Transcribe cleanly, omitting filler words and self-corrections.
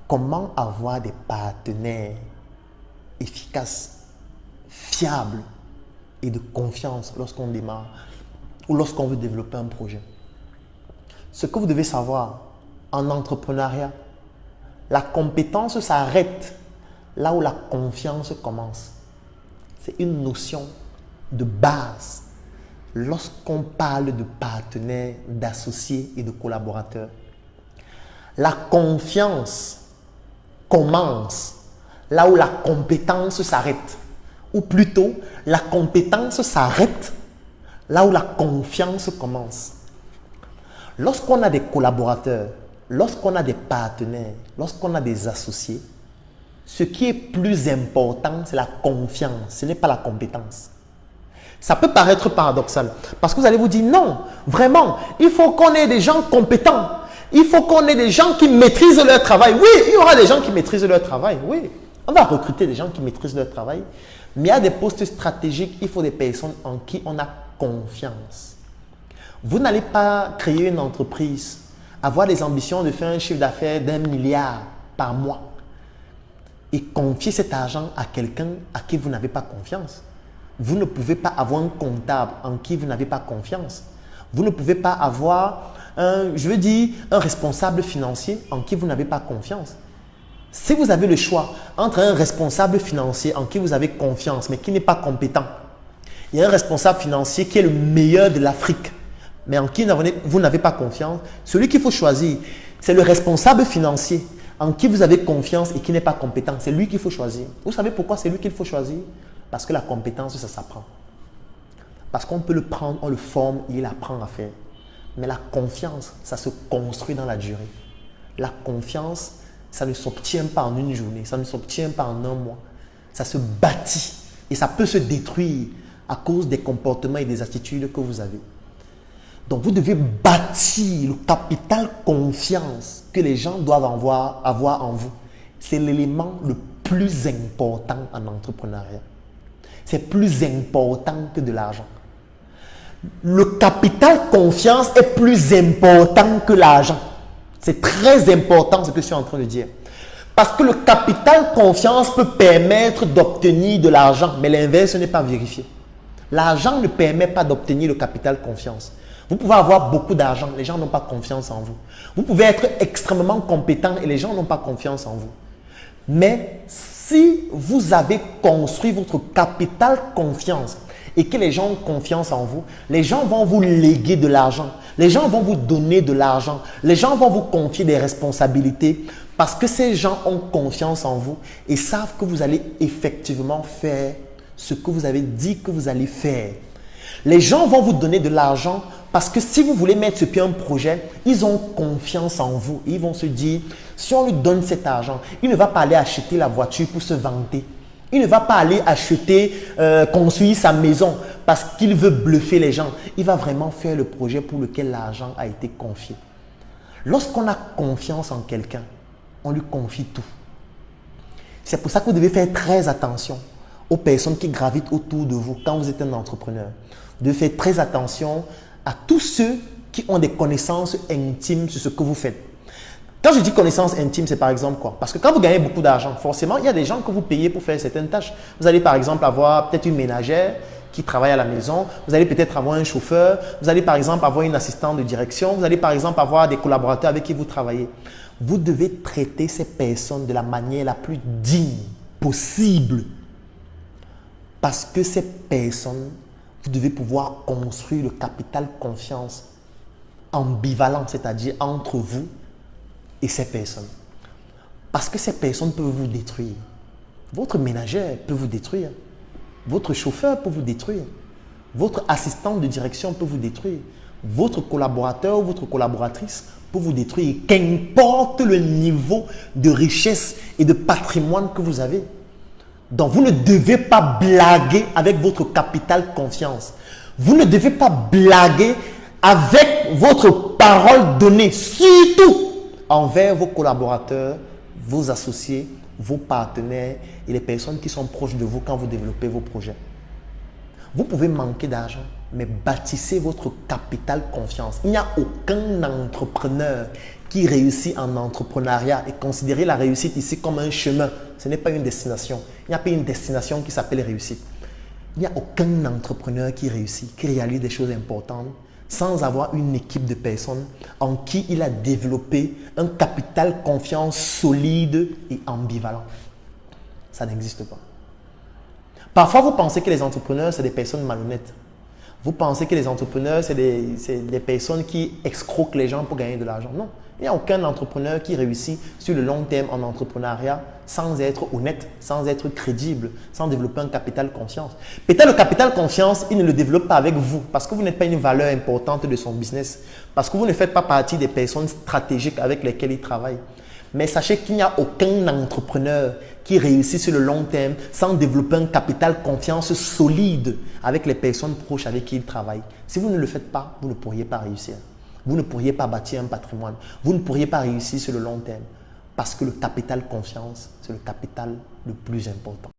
Comment avoir des partenaires efficaces, fiables et de confiance lorsqu'on démarre ou lorsqu'on veut développer un projet? Ce que vous devez savoir en entrepreneuriat, la compétence s'arrête là où la confiance commence. C'est une notion de base lorsqu'on parle de partenaires, d'associés et de collaborateurs. La confiance commence là où la compétence s'arrête. Ou plutôt, la compétence s'arrête là où la confiance commence. Lorsqu'on a des collaborateurs, lorsqu'on a des partenaires, lorsqu'on a des associés, ce qui est plus important, c'est la confiance, ce n'est pas la compétence. Ça peut paraître paradoxal, parce que vous allez vous dire, non, vraiment, il faut qu'on ait des gens compétents. Il faut qu'on ait des gens qui maîtrisent leur travail. Oui, il y aura des gens qui maîtrisent leur travail, oui. On va recruter des gens qui maîtrisent leur travail. Mais il y a des postes stratégiques, il faut des personnes en qui on a confiance. Vous n'allez pas créer une entreprise, avoir des ambitions de faire un chiffre d'affaires d'1 milliard par mois et confier cet argent à quelqu'un à qui vous n'avez pas confiance. Vous ne pouvez pas avoir un comptable en qui vous n'avez pas confiance. Vous ne pouvez pas avoir un responsable financier en qui vous n'avez pas confiance. Si vous avez le choix entre un responsable financier en qui vous avez confiance mais qui n'est pas compétent et un responsable financier qui est le meilleur de l'Afrique mais en qui vous n'avez pas confiance, celui qu'il faut choisir, c'est le responsable financier en qui vous avez confiance et qui n'est pas compétent. C'est lui qu'il faut choisir. Vous savez pourquoi c'est lui qu'il faut choisir? Parce que la compétence, ça s'apprend. Parce qu'on peut le prendre, on le forme et il apprend à faire. Mais la confiance, ça se construit dans la durée. La confiance, ça ne s'obtient pas en une journée, ça ne s'obtient pas en un mois. Ça se bâtit et ça peut se détruire à cause des comportements et des attitudes que vous avez. Donc, vous devez bâtir le capital confiance que les gens doivent avoir en vous. C'est l'élément le plus important en entrepreneuriat. C'est plus important que de l'argent. Le capital confiance est plus important que l'argent. C'est très important ce que je suis en train de dire. Parce que le capital confiance peut permettre d'obtenir de l'argent, mais l'inverse n'est pas vérifié. L'argent ne permet pas d'obtenir le capital confiance. Vous pouvez avoir beaucoup d'argent, les gens n'ont pas confiance en vous. Vous pouvez être extrêmement compétent et les gens n'ont pas confiance en vous. Mais si vous avez construit votre capital confiance et que les gens ont confiance en vous, les gens vont vous léguer de l'argent. Les gens vont vous donner de l'argent. Les gens vont vous confier des responsabilités parce que ces gens ont confiance en vous et savent que vous allez effectivement faire ce que vous avez dit que vous allez faire. Les gens vont vous donner de l'argent parce que si vous voulez mettre sur pied un projet, ils ont confiance en vous. Ils vont se dire, si on lui donne cet argent, il ne va pas aller acheter la voiture pour se vanter. Il ne va pas aller construire sa maison parce qu'il veut bluffer les gens. Il va vraiment faire le projet pour lequel l'argent a été confié. Lorsqu'on a confiance en quelqu'un, on lui confie tout. C'est pour ça que vous devez faire très attention aux personnes qui gravitent autour de vous quand vous êtes un entrepreneur. Vous devez faire très attention à tous ceux qui ont des connaissances intimes sur ce que vous faites. Quand je dis connaissances intimes, c'est par exemple quoi? Parce que quand vous gagnez beaucoup d'argent, forcément, il y a des gens que vous payez pour faire certaines tâches. Vous allez par exemple avoir peut-être une ménagère qui travaille à la maison. Vous allez peut-être avoir un chauffeur. Vous allez par exemple avoir une assistante de direction. Vous allez par exemple avoir des collaborateurs avec qui vous travaillez. Vous devez traiter ces personnes de la manière la plus digne possible. Parce que ces personnes, vous devez pouvoir construire le capital confiance ambivalent, c'est-à-dire entre vous et ces personnes. Parce que ces personnes peuvent vous détruire. Votre ménagère peut vous détruire. Votre chauffeur peut vous détruire. Votre assistante de direction peut vous détruire. Votre collaborateur ou votre collaboratrice peut vous détruire. Qu'importe le niveau de richesse et de patrimoine que vous avez. Donc, vous ne devez pas blaguer avec votre capital confiance. Vous ne devez pas blaguer avec votre parole donnée, surtout envers vos collaborateurs, vos associés, vos partenaires et les personnes qui sont proches de vous quand vous développez vos projets. Vous pouvez manquer d'argent, mais bâtissez votre capital confiance. Il n'y a aucun entrepreneur qui réussit en entrepreneuriat et considérez la réussite ici comme un chemin. Ce n'est pas une destination. Il n'y a pas une destination qui s'appelle réussite. Il n'y a aucun entrepreneur qui réussit, qui réalise des choses importantes sans avoir une équipe de personnes en qui il a développé un capital confiance solide et ambivalent. Ça n'existe pas. Parfois, vous pensez que les entrepreneurs, c'est des personnes malhonnêtes. Vous pensez que les entrepreneurs, c'est des personnes qui escroquent les gens pour gagner de l'argent. Non. Il n'y a aucun entrepreneur qui réussit sur le long terme en entrepreneuriat sans être honnête, sans être crédible, sans développer un capital confiance. Peut-être le capital confiance, il ne le développe pas avec vous parce que vous n'êtes pas une valeur importante de son business, parce que vous ne faites pas partie des personnes stratégiques avec lesquelles il travaille. Mais sachez qu'il n'y a aucun entrepreneur qui réussit sur le long terme sans développer un capital confiance solide avec les personnes proches avec qui il travaille. Si vous ne le faites pas, vous ne pourriez pas réussir. Vous ne pourriez pas bâtir un patrimoine. Vous ne pourriez pas réussir sur le long terme parce que le capital confiance, c'est le capital le plus important.